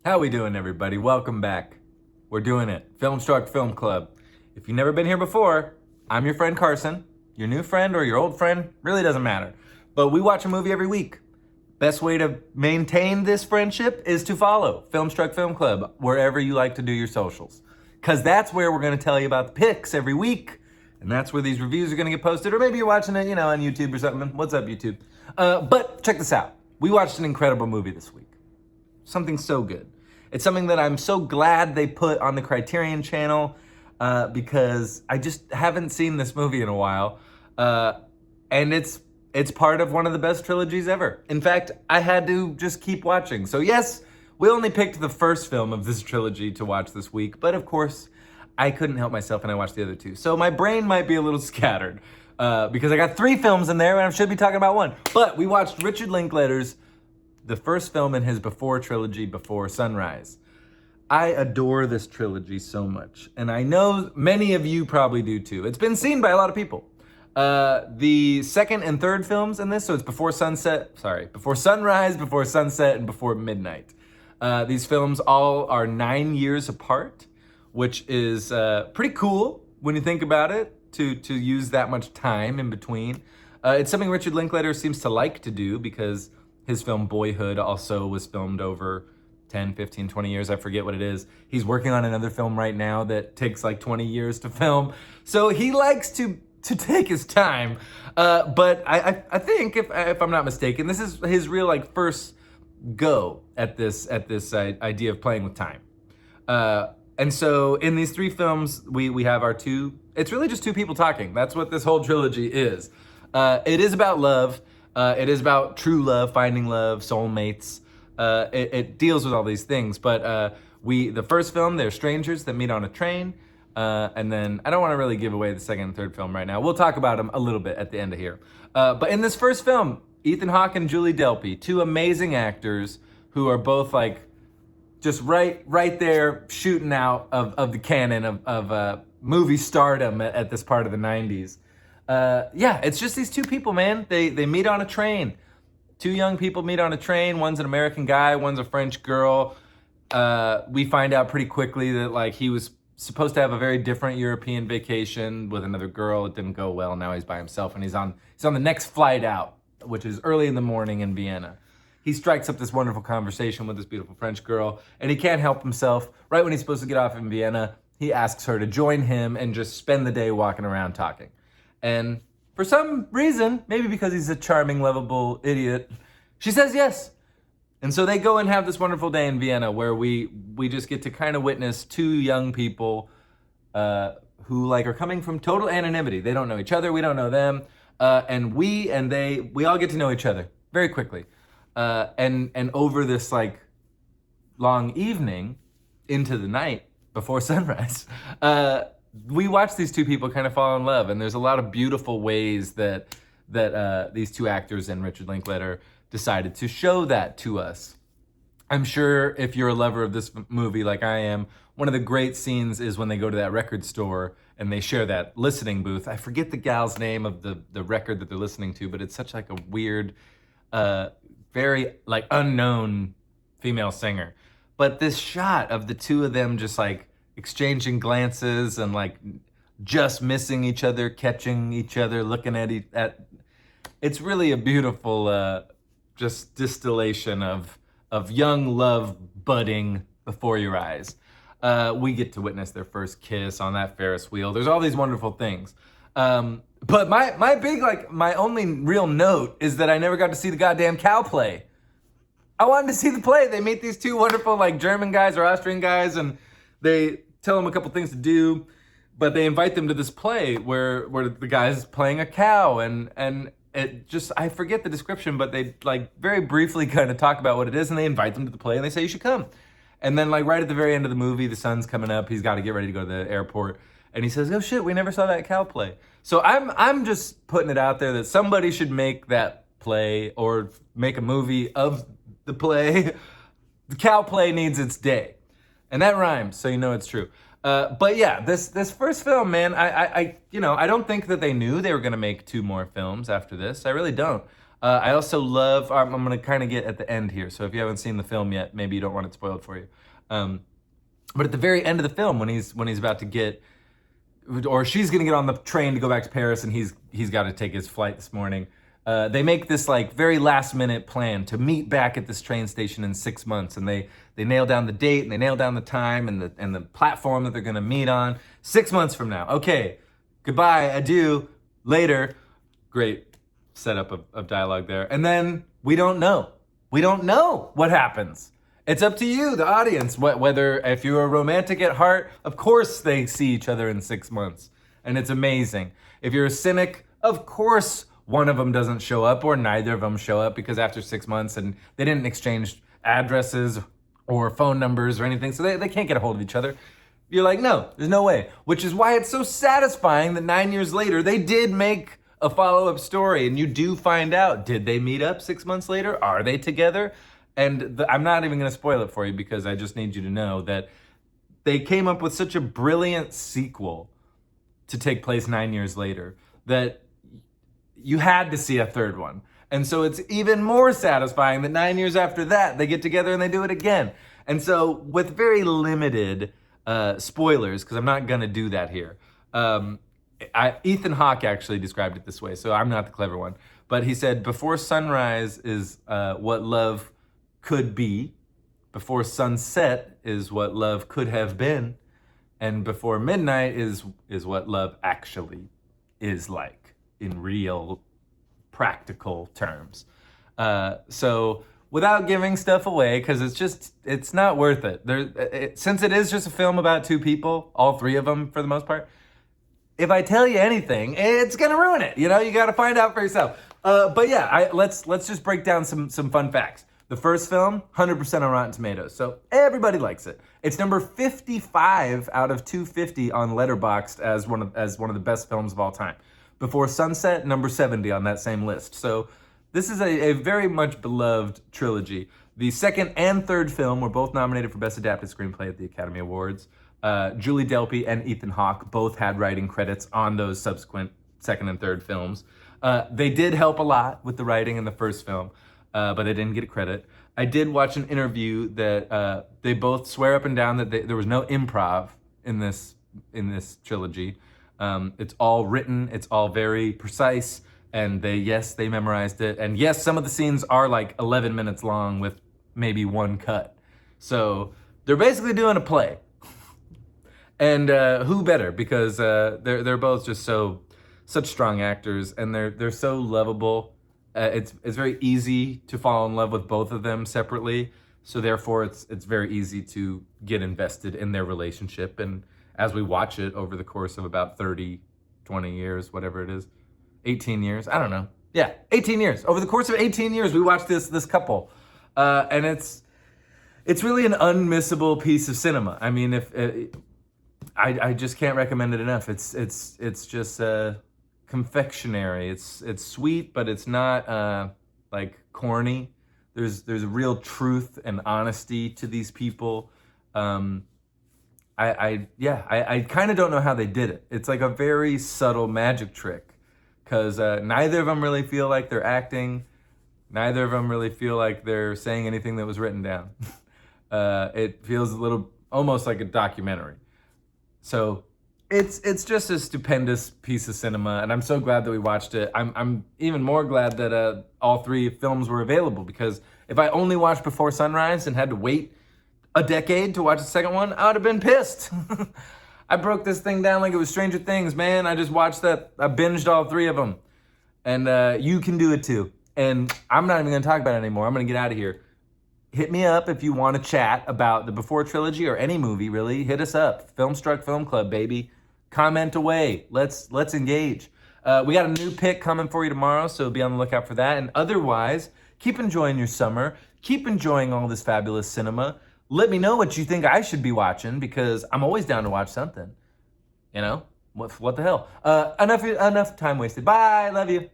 How we doing, everybody? Welcome back. We're doing it. Film Club. If you've never been here before, I'm your friend Carson. Your new friend or your old friend, really doesn't matter. But we watch a movie every week. Best way to maintain this friendship is to follow Film Club wherever you like to do your socials. Because that's where we're going to tell you about the picks every week. And that's where these reviews are going to get posted. Or maybe you're watching it, on YouTube or something. What's up, YouTube? But check this out. We watched an incredible movie this week. Something so good. It's something that I'm so glad they put on the Criterion channel because I just haven't seen this movie in a while. And it's part of one of the best trilogies ever. In fact, I had to just keep watching. So yes, we only picked the first film of this trilogy to watch this week, but of course, I couldn't help myself and I watched the other two. So my brain might be a little scattered because I got 3 films in there and I should be talking about one. But we watched Richard Linklater's the first film in his Before trilogy, Before Sunrise. I adore this trilogy so much, and I know many of you probably do too. It's been seen by a lot of people. The second and third films in this, so it's Before Sunrise, Before Sunset, and Before Midnight. These films all are 9 years apart, which is pretty cool when you think about it, to use that much time in between. It's something Richard Linklater seems to like to do because his film Boyhood also was filmed over 10, 15, 20 years. I forget what it is. He's working on another film right now that takes like 20 years to film. So he likes to take his time. But I think, if I'm not mistaken, this is his real first go at this idea of playing with time. And so in these 3 films, we have our it's really just 2 people talking. That's what this whole trilogy is. It is about love. It is about true love, finding love, soulmates. It deals with all these things. But the first film, they're strangers that meet on a train. And then I don't want to really give away the second and third film right now. We'll talk about them a little bit at the end of here. But in this first film, Hawke and Julie Delpy, 2 amazing actors who are both just right there shooting out of the canon of movie stardom at this part of the 90s. It's just these 2 people, man. They meet on a train. 2 young people meet on a train. One's an American guy, one's a French girl. We find out pretty quickly that he was supposed to have a very different European vacation with another girl. It didn't go well. Now he's by himself and he's on the next flight out, which is early in the morning in Vienna. He strikes up this wonderful conversation with this beautiful French girl, and he can't help himself. Right when he's supposed to get off in Vienna, he asks her to join him and just spend the day walking around talking. And for some reason, maybe because he's a charming, lovable idiot, she says yes. And so they go and have this wonderful day in Vienna where we just get to kind of witness 2 young people who are coming from total anonymity. They don't know each other, we don't know them, and we all get to know each other very quickly. And over this long evening into the night before sunrise, we watch these 2 people kind of fall in love, and there's a lot of beautiful ways that these 2 actors and Richard Linklater decided to show that to us. I'm sure if you're a lover of this movie like I am, one of the great scenes is when they go to that record store and they share that listening booth. I forget the gal's name of the record that they're listening to, but it's such a weird, very unknown female singer. But this shot of the 2 of them just exchanging glances and just missing each other, catching each other, looking at it's really a beautiful just distillation of young love budding before your eyes. We get to witness their first kiss on that Ferris wheel. There's all these wonderful things. But my only real note is that I never got to see the goddamn cow play. I wanted to see the play. They meet these 2 wonderful German guys or Austrian guys, and they tell them a couple things to do, but they invite them to this play where the guy's playing a cow, and it just, I forget the description, but they very briefly kind of talk about what it is, and they invite them to the play, and they say you should come. And then right at the very end of the movie, the sun's coming up, he's got to get ready to go to the airport, and he says, oh shit, we never saw that cow play. So I'm just putting it out there that somebody should make that play or make a movie of the play. The cow play needs its day. And that rhymes, so you know it's true. But yeah, this first film, man, I don't think that they knew they were gonna make 2 more films after this. I really don't. I also love, I'm going to kind of get at the end here. So if you haven't seen the film yet, maybe you don't want it spoiled for you. But at the very end of the film, when he's about to get, or she's going to get on the train to go back to Paris, and he's got to take his flight this morning. They make this like very last minute plan to meet back at this train station in 6 months, and they nail down the date and they nail down the time and the platform that they're going to meet on 6 months from now. Okay, goodbye, adieu, later. Great setup of dialogue there, and then we don't know what happens. It's up to you, the audience, whether if you're a romantic at heart, of course they see each other in 6 months, and it's amazing. If you're a cynic, of course one of them doesn't show up, or neither of them show up, because after 6 months and they didn't exchange addresses or phone numbers or anything, so they can't get a hold of each other. You're like, no, there's no way. Which is why it's so satisfying that 9 years later, they did make a follow-up story, and you do find out, did they meet up 6 months later? Are they together? And I'm not even going to spoil it for you, because I just need you to know that they came up with such a brilliant sequel to take place 9 years later that you had to see a third one. And so it's even more satisfying that 9 years after that, they get together and they do it again. And so with very limited spoilers, because I'm not going to do that here, Ethan Hawke actually described it this way, so I'm not the clever one. But he said, before sunrise is what love could be, before sunset is what love could have been, and before midnight is what love actually is like in real practical terms. So without giving stuff away, because it's not worth it. Since it is just a film about two people, all three of them for the most part, if I tell you anything, it's gonna ruin it. You got to find out for yourself. But yeah, let's just break down some fun facts. The first film, 100% on Rotten Tomatoes, so everybody likes it. It's number 55 out of 250 on Letterboxd as one of the best films of all time. Before Sunset, number 70 on that same list. So this is a very much beloved trilogy. The second and third film were both nominated for Best Adapted Screenplay at the Academy Awards. Julie Delpy and Ethan Hawke both had writing credits on those subsequent second and third films. They did help a lot with the writing in the first film, but they didn't get a credit. I did watch an interview that they both swear up and down that there was no improv in this trilogy. It's all written, it's all very precise, and they memorized it. And yes, some of the scenes are like 11 minutes long with maybe one cut. So they're basically doing a play. And who better? Because they're both just such strong actors, and they're so lovable. It's very easy to fall in love with both of them separately. So therefore, it's very easy to get invested in their relationship. And as we watch it over the course of about 30, 20 years, whatever it is, 18 years, I don't know. Yeah, 18 years. Over the course of 18 years, we watched this couple, and it's really an unmissable piece of cinema. I mean, I just can't recommend it enough. It's just confectionery. It's sweet, but it's not like corny. There's a real truth and honesty to these people. I kind of don't know how they did it. It's like a very subtle magic trick, because neither of them really feel like they're acting. Neither of them really feel like they're saying anything that was written down. It feels almost like a documentary. So it's just a stupendous piece of cinema, and I'm so glad that we watched it. I'm even more glad that all three films were available, because if I only watched Before Sunrise and had to wait a decade to watch the second one, I would have been pissed. I broke this thing down like it was Stranger Things, man. I just watched that. I binged all three of them, and you can do it too. And I'm not even going to talk about it anymore. I'm going to get out of here. Hit me up if you want to chat about the Before trilogy or any movie, really. Hit us up. Filmstruck Film Club, baby. Comment away. Let's engage. We got a new pick coming for you tomorrow, so be on the lookout for that. And otherwise, keep enjoying your summer. Keep enjoying all this fabulous cinema. Let me know what you think I should be watching, because I'm always down to watch something. What the hell? Enough time wasted. Bye. Love you.